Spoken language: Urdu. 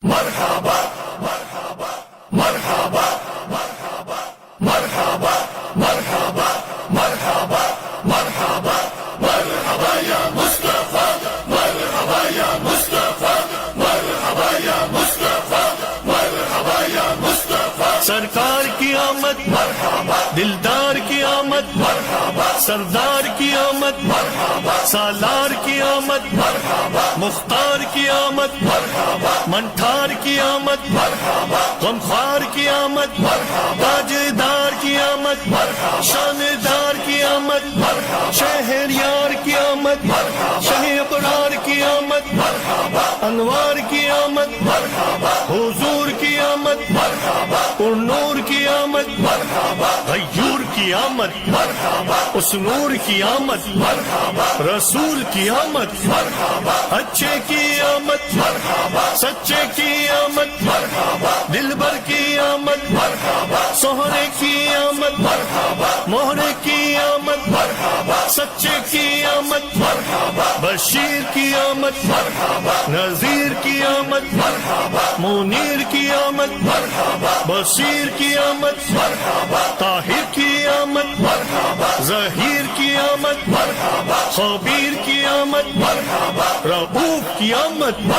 مرحبا مرحبا مرحبا مرحبا مرحبا مرحبا مرحبا مرحبا مرحبا یا مصطفیٰ مرحبا یا مصطفیٰ مرحبا یا مصطفیٰ مرحبا یا مصطفیٰ سرکار کی آمد مرحبا دلدار کی آمد مرحبا سردار کی آمد مرحبا سالار کی آمد مرحبا مختار کی آمد مرحبا منٹھار کی آمد مرحبا غمخوار کی آمد تاجدار کی آمد شاندار کی آمد شہریار کی آمد شہ ابرار کی آمد انوار کی آمد حضور کی آمد پر نور کی آمد غیور کی آمد اس نور کی آمد رسول کی آمد اچھے کی آمد سچے کی آمد دلبر کی آمد سہرے کی آمد مہرے کی آمد سچے کی آمد بشیر کی آمد نذیر کی آمد منیر کی آمد بصیر کی آمد طاہر کی آمد ظہیر کی آمد خبیر کی آمد رؤوف کی آمد